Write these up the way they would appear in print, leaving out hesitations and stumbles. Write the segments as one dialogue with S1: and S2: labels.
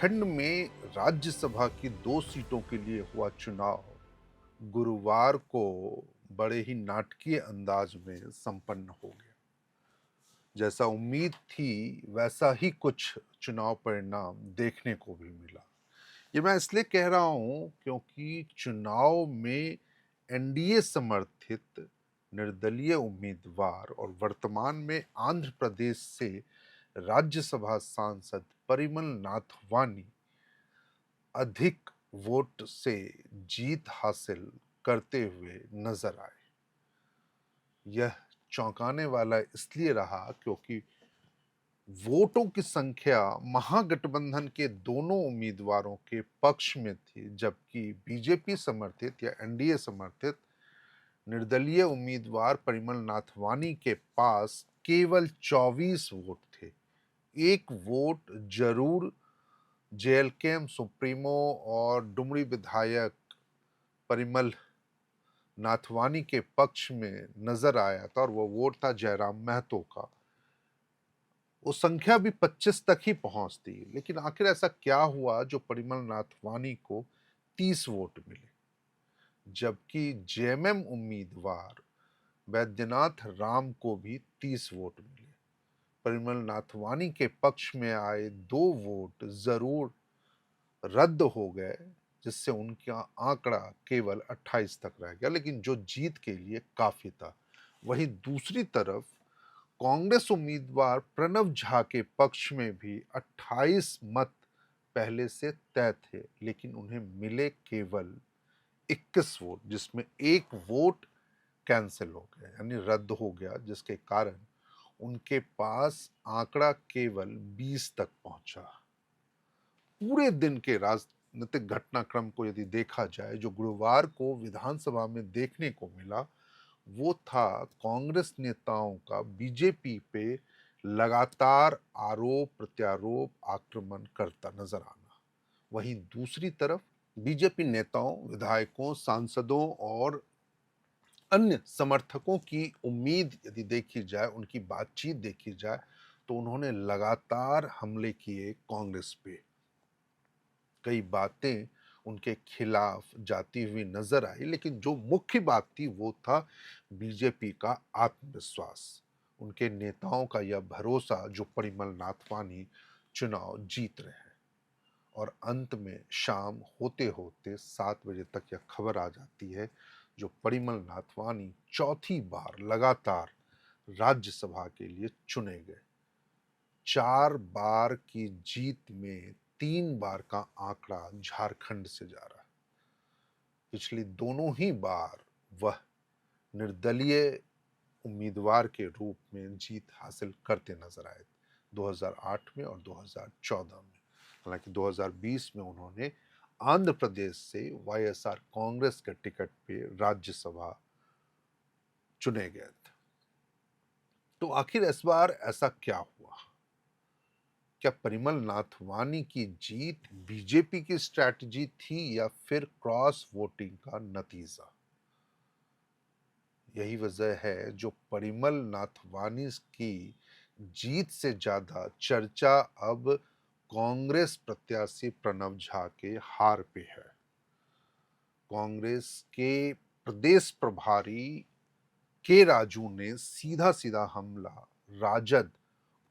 S1: झारखंड में राज्यसभा की 2 सीटों के लिए हुआ चुनाव गुरुवार को बड़े ही नाटकीय अंदाज में संपन्न हो गया। जैसा उम्मीद थी वैसा ही कुछ चुनाव परिणाम देखने को भी मिला। ये मैं इसलिए कह रहा हूं क्योंकि चुनाव में एनडीए समर्थित निर्दलीय उम्मीदवार और वर्तमान में आंध्र प्रदेश से राज्यसभा सांसद परिमल नाथवानी अधिक वोट से जीत हासिल करते हुए नजर आए। यह चौंकाने वाला इसलिए रहा क्योंकि वोटों की संख्या महागठबंधन के दोनों उम्मीदवारों के पक्ष में थी, जबकि बीजेपी समर्थित या एनडीए समर्थित निर्दलीय उम्मीदवार परिमल नाथवानी के पास केवल 24 वोट थे। एक वोट जरूर जेएलकेएम सुप्रीमो और डुमरी विधायक परिमल नाथवानी के पक्ष में नजर आया था और वो वोट था जयराम महतो का। वो संख्या भी 25 तक ही पहुंचती, लेकिन आखिर ऐसा क्या हुआ जो परिमल नाथवानी को 30 वोट मिले, जबकि जेएमएम उम्मीदवार वैद्यनाथ राम को भी 30 वोट मिले। परिमल नाथवानी के पक्ष में आए 2 वोट जरूर रद्द हो गए, जिससे उनका आंकड़ा केवल 28 तक रह गया, लेकिन जो जीत के लिए काफी था। वहीं दूसरी तरफ कांग्रेस उम्मीदवार प्रणव झा के पक्ष में भी 28 मत पहले से तय थे, लेकिन उन्हें मिले केवल 21 वोट, जिसमें एक वोट कैंसिल हो गया यानी रद्द हो गया, जिसके कारण उनके पास आंकड़ा केवल 20 तक पहुंचा। पूरे दिन के राजनीतिक घटनाक्रम को यदि देखा जाए, जो गुरुवार को विधानसभा में देखने को मिला, वो था कांग्रेस नेताओं का बीजेपी पे लगातार आरोप प्रत्यारोप आक्रमण करता नजर आना। वहीं दूसरी तरफ बीजेपी नेताओं, विधायकों, सांसदों और अन्य समर्थकों की उम्मीद यदि देखी जाए, उनकी बातचीत देखी जाए, तो उन्होंने लगातार हमले किए कांग्रेस पे। कई बातें उनके खिलाफ जाती हुई नजर आई, लेकिन जो मुख्य बात थी वो था बीजेपी का आत्मविश्वास, उनके नेताओं का यह भरोसा जो परिमल नाथवानी चुनाव जीत रहे हैं। और अंत में शाम होते होते 7 बजे तक यह खबर आ जाती है जो परिमल नाथवानी चौथी बार लगातार राज्यसभा के लिए चुने गए। 4 बार की जीत में 3 बार का आंकड़ा झारखंड से जा रहा है। पिछली दोनों ही बार वह निर्दलीय उम्मीदवार के रूप में जीत हासिल करते नजर आए, 2008 में और 2014 में। हालांकि 2020 में उन्होंने आंध्र प्रदेश से वाईएसआर कांग्रेस के टिकट पे राज्यसभा चुने गए थे। तो आखिर इस बार ऐसा क्या हुआ? क्या परिमल नाथवानी की जीत बीजेपी की स्ट्रैटेजी थी या फिर क्रॉस वोटिंग का नतीजा? यही वजह है जो परिमल नाथवानी की जीत से ज्यादा चर्चा अब कांग्रेस प्रत्याशी प्रणव झा के हार पे है। कांग्रेस के प्रदेश प्रभारी के राजू ने सीधा सीधा हमला राजद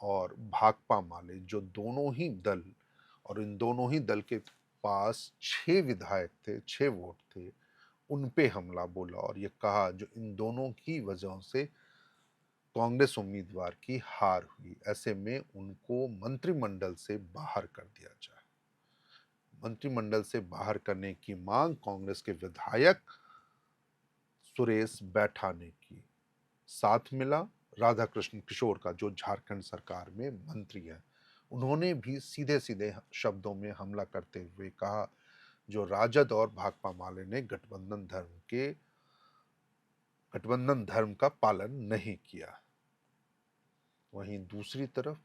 S1: और भाकपा माले, जो दोनों ही दल, और इन दोनों ही दल के पास 6 विधायक थे, 6 वोट थे, उन पे हमला बोला और ये कहा जो इन दोनों की वजहों से कांग्रेस उम्मीदवार की हार हुई, ऐसे में उनको मंत्रिमंडल से बाहर कर दिया जाए। मंत्रिमंडल से बाहर करने की मांग कांग्रेस के विधायक सुरेश बैठा ने की। साथ मिला राधाकृष्ण किशोर का, जो झारखंड सरकार में मंत्री है। उन्होंने भी सीधे सीधे शब्दों में हमला करते हुए कहा जो राजद और भाकपा माले ने गठबंधन धर्म का पालन नहीं किया। वहीं दूसरी तरफ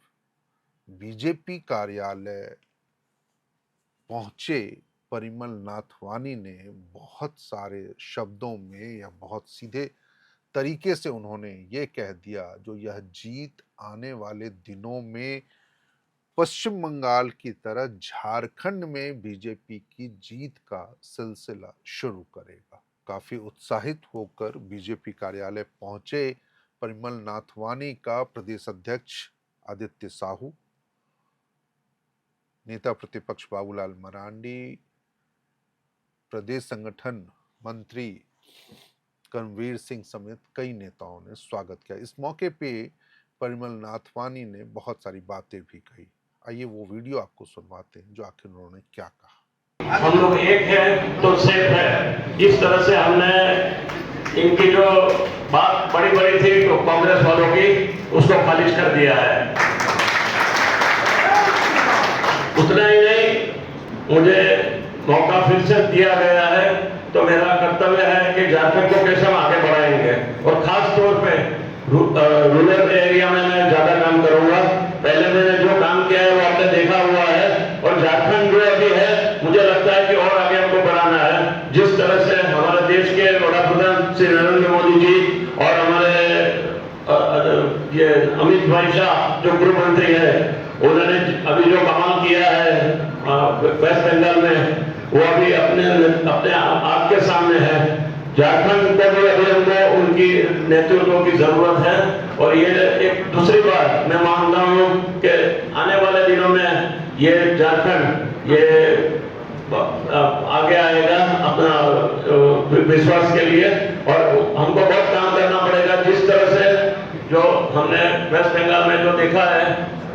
S1: बीजेपी कार्यालय पहुंचे परिमल नाथवानी ने बहुत सारे शब्दों में या बहुत सीधे तरीके से उन्होंने ये कह दिया जो यह जीत आने वाले दिनों में पश्चिम बंगाल की तरह झारखंड में बीजेपी की जीत का सिलसिला शुरू करेगा। काफी उत्साहित होकर बीजेपी कार्यालय पहुंचे परिमल नाथवानी का प्रदेश अध्यक्ष आदित्य साहू, नेता प्रतिपक्ष बाबूलाल मरांडी, प्रदेश संगठन मंत्री कर्मवीर सिंह समेत कई नेताओं ने स्वागत किया। इस मौके पे परिमल नाथवानी ने बहुत सारी बातें भी कही। आइए वो वीडियो आपको सुनवाते हैं जो आखिर उन्होंने क्या कहा।
S2: हम लोग एक है तो सेफ है, इस तरह से हमने इनकी जो बात बड़ी बड़ी थी तो कांग्रेस वालों की, उसको खारिज कर दिया है। उतना ही नहीं, मुझे मौका फिर से दिया गया है तो मेरा कर्तव्य है कि झारखंड को कैसे हम आगे बढ़ाएंगे, और खास तौर पे रूरल एरिया में मैं ज्यादा काम करूंगा। पहले मैंने जो काम किया है वो आपने देखा हुआ है, और झारखंड जो अभी है मुझे लगता है कि और आगे हमको बढ़ाना है। जिस तरह से हमारे देश के वडाप्रधान श्री नरेंद्र मोदी जी और हमारे ये अमित भाई शाह जो गृह मंत्री है, उन्होंने अभी जो कमाल किया है वेस्ट बंगाल में, वो अभी अपने आपके सामने है। झारखंड को भी अभी हमको उनकी नेतृत्व की जरूरत है, और ये एक दूसरी बात मैं मानता हूँ कि आने वाले दिनों में ये झारखंड ये आगे आएगा अपना विश्वास के लिए, और हमको बहुत काम करना पड़ेगा। जिस तरह से जो हमने वेस्ट बंगाल में जो देखा है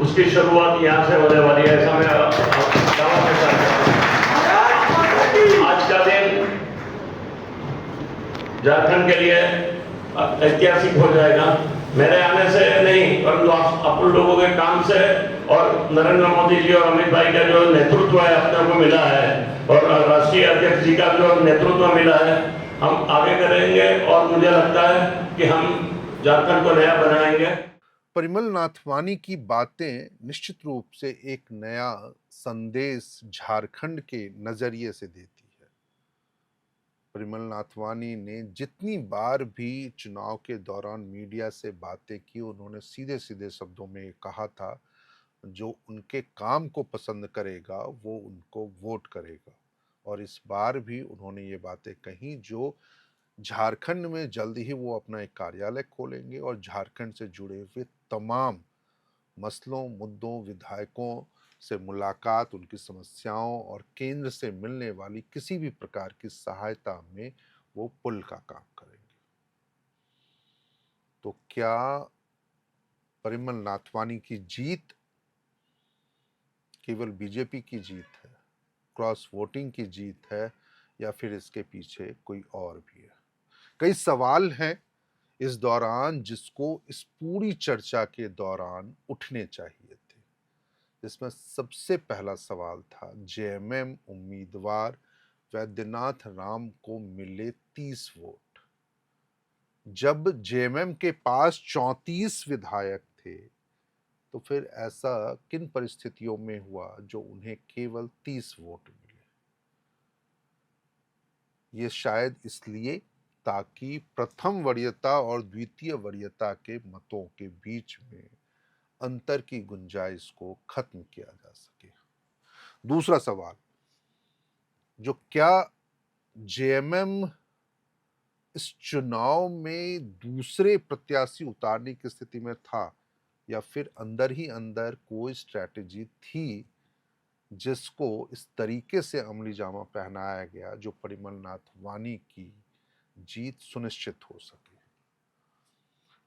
S2: उसकी शुरुआत यहाँ से होने वाली है, ऐसा मैं दावा के साथ कहता हूं। आज का दिन झारखंड के लिए ऐतिहासिक हो जाएगा। मेरे आने से नहीं, परंतु आप लोगों के काम से और नरेंद्र मोदी जी और अमित भाई का जो नेतृत्व है अपने को मिला है, और राष्ट्रीय अध्यक्ष जी का जो नेतृत्व मिला है, हम आगे करेंगे और मुझे लगता है कि हम झारखंड को नया बनाएंगे।
S1: परिमल नाथवानी की बातें निश्चित रूप से एक नया संदेश झारखंड के नजरिए से देती है। परिमल नाथवानी ने जितनी बार भी चुनाव के दौरान मीडिया से बातें की, उन्होंने सीधे सीधे शब्दों में कहा था जो उनके काम को पसंद करेगा वो उनको वोट करेगा। और इस बार भी उन्होंने ये बातें कही जो झारखंड में जल्द ही वो अपना एक कार्यालय खोलेंगे और झारखंड से जुड़े हुए तमाम मसलों, मुद्दों, विधायकों से मुलाकात, उनकी समस्याओं और केंद्र से मिलने वाली किसी भी प्रकार की सहायता में वो पुल का काम करेंगे। तो क्या परिमल नाथवानी की जीत केवल बीजेपी की जीत है, क्रॉस वोटिंग की जीत है, या फिर इसके पीछे कोई और भी है? कई सवाल हैं इस दौरान जिसको इस पूरी चर्चा के दौरान उठने चाहिए थे। जिसमें सबसे पहला सवाल था, जेएमएम उम्मीदवार वैद्यनाथ राम को मिले 30 वोट। जब जेएमएम के पास 34 विधायक थे तो फिर ऐसा किन परिस्थितियों में हुआ जो उन्हें केवल 30 वोट मिले? ये शायद इसलिए ताकि प्रथम वरीयता और द्वितीय वरीयता के मतों के बीच में अंतर की गुंजाइश को खत्म किया जा सके। दूसरा सवाल, जो क्या जेएमएम इस चुनाव में दूसरे प्रत्याशी उतारने की स्थिति में था, या फिर अंदर ही अंदर कोई स्ट्रैटेजी थी जिसको इस तरीके से अमली जामा पहनाया गया जो परिमल नाथवानी की जीत सुनिश्चित हो सके?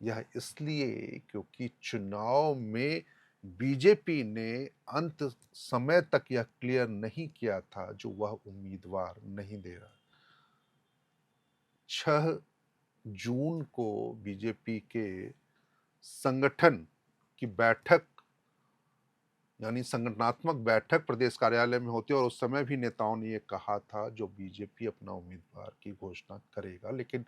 S1: यह इसलिए क्योंकि चुनाव में बीजेपी ने अंत समय तक यह क्लियर नहीं किया था जो वह उम्मीदवार नहीं दे रहा। 6 जून को बीजेपी के संगठन की बैठक यानी संगठनात्मक बैठक प्रदेश कार्यालय में होती है, और उस समय भी नेताओं ने यह कहा था जो बीजेपी अपना उम्मीदवार की घोषणा करेगा। लेकिन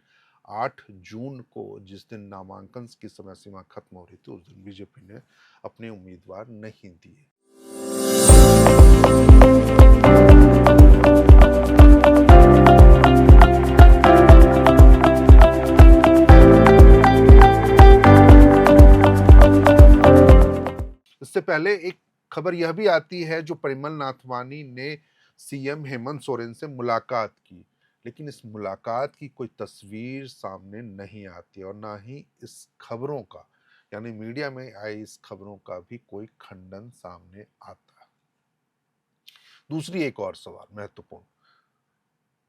S1: 8 जून को जिस दिन नामांकन की समय सीमा खत्म हो रही थी, उस दिन बीजेपी ने अपने उम्मीदवार नहीं दिए। इससे पहले एक खबर यह भी आती है जो परिमल नाथवानी ने सीएम हेमंत सोरेन से मुलाकात की, लेकिन इस मुलाकात की कोई तस्वीर सामने नहीं आती और ना ही इस खबरों का, यानी मीडिया में आई इस खबरों का भी कोई खंडन सामने आता। दूसरी एक और सवाल महत्वपूर्ण,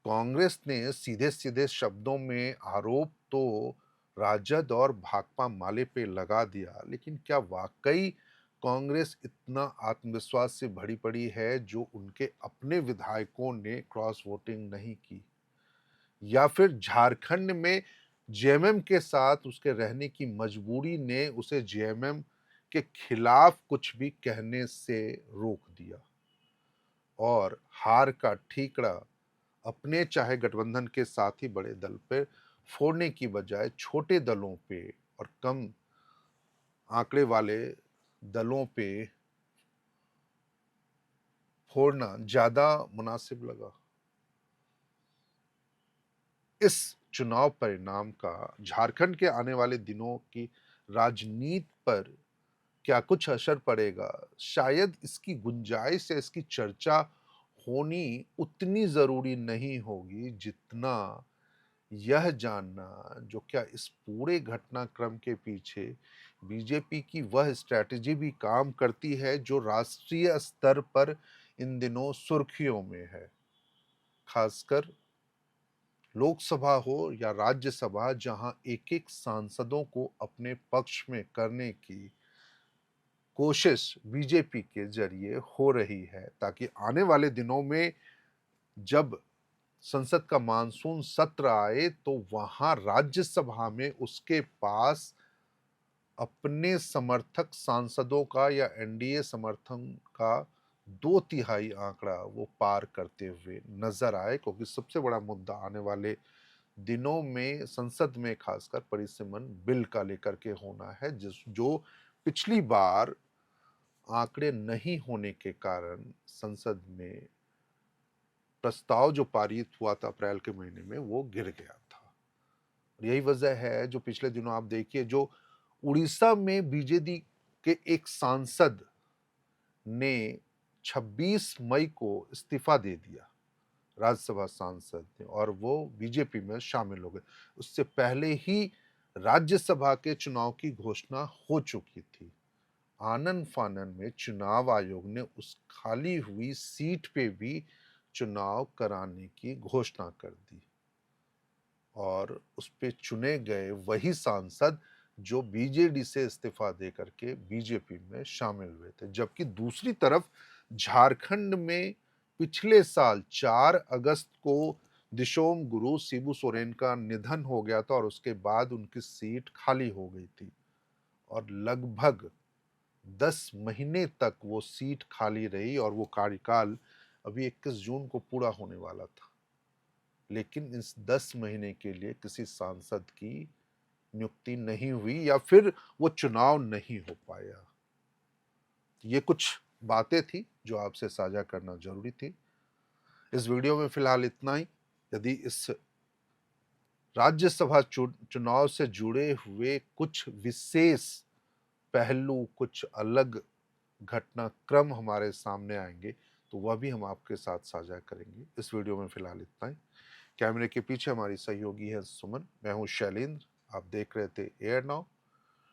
S1: कांग्रेस ने सीधे सीधे शब्दों में आरोप तो राजद और भाकपा माले पे लगा दिया, लेकिन क्या वाकई कांग्रेस इतना आत्मविश्वास से भरी पड़ी है जो उनके अपने विधायकों ने क्रॉस वोटिंग नहीं की, या फिर झारखंड में जेएमएम के साथ उसके रहने की मजबूरी ने उसे जेएमएम के खिलाफ कुछ भी कहने से रोक दिया और हार का ठीकरा अपने चाहे गठबंधन के साथ ही बड़े दल पर फोड़ने की बजाय छोटे दलों पे और कम आंकड़े वाले दलों पे फोड़ना ज्यादा मुनासिब लगा। इस चुनाव परिणाम का झारखंड के आने वाले दिनों की राजनीति पर क्या कुछ असर पड़ेगा, शायद इसकी गुंजाइश या इसकी चर्चा होनी उतनी जरूरी नहीं होगी जितना यह जानना जो क्या इस पूरे घटनाक्रम के पीछे बीजेपी की वह स्ट्रैटेजी भी काम करती है जो राष्ट्रीय स्तर पर इन दिनों सुर्खियों में है। खासकर लोकसभा हो या राज्यसभा, जहां एक एक सांसदों को अपने पक्ष में करने की कोशिश बीजेपी के जरिए हो रही है, ताकि आने वाले दिनों में जब संसद का मानसून सत्र आए तो वहां राज्यसभा में उसके पास अपने समर्थक सांसदों का या एनडीए समर्थन का 2/3 आंकड़ा वो पार करते हुए नजर आए, क्योंकि सबसे बड़ा मुद्दा आने वाले दिनों में संसद में खासकर परिसीमन बिल का लेकर के होना है, जो पिछली बार आंकड़े नहीं होने के कारण संसद में प्रस्ताव जो पारित हुआ था अप्रैल के महीने में वो गिर गया था। यही वजह है जो पिछले दिनों आप देखिए, जो उड़ीसा में बीजेडी के एक सांसद ने 26 मई को इस्तीफा दे दिया, राज्यसभा सांसद ने, और वो बीजेपी में शामिल हो गए। उससे पहले ही राज्यसभा के चुनाव की घोषणा हो चुकी थी। आनन फानन में चुनाव आयोग ने उस खाली हुई सीट पे भी चुनाव कराने की घोषणा कर दी और उस पे चुने गए वही सांसद जो बीजेडी से इस्तीफा दे करके बीजेपी में शामिल हुए थे। जबकि दूसरी तरफ झारखंड में पिछले साल 4 अगस्त को दिशोम गुरु शिबू सोरेन का निधन हो गया था और उसके बाद उनकी सीट खाली हो गई थी और लगभग 10 महीने तक वो सीट खाली रही और वो कार्यकाल अभी 21 जून को पूरा होने वाला था, लेकिन इस 10 महीने के लिए किसी सांसद की नियुक्ति नहीं हुई या फिर वो चुनाव नहीं हो पाया। ये कुछ बातें थी जो आपसे साझा करना जरूरी थी। इस वीडियो में फिलहाल इतना ही। यदि इस राज्यसभा चुनाव से जुड़े हुए कुछ विशेष पहलू, कुछ अलग घटनाक्रम हमारे सामने आएंगे तो वह भी हम आपके साथ साझा करेंगे। इस वीडियो में फिलहाल इतना ही। कैमरे के पीछे हमारी सहयोगी है सुमन, मैं हूं शैलेंद्र, आप देख रहे थे एयर नाउ।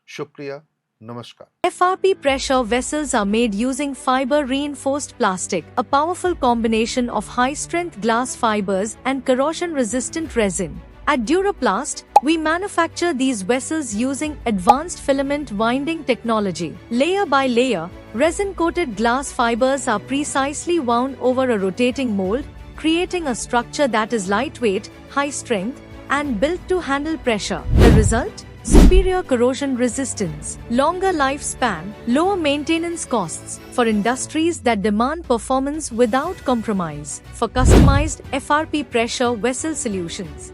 S1: शुक्रिया, नमस्कार।
S3: FRP pressure vessels are made using fiber reinforced plastic, a powerful combination of high strength glass fibers and corrosion resistant resin. At Duraplast, we manufacture these vessels using advanced filament winding technology. Layer by layer, resin-coated glass fibers are precisely wound over a rotating mold, creating a structure that is lightweight, high strength, and built to handle pressure. The result? Superior corrosion resistance, longer lifespan, lower maintenance costs for industries that demand performance without compromise. For customized FRP pressure vessel solutions,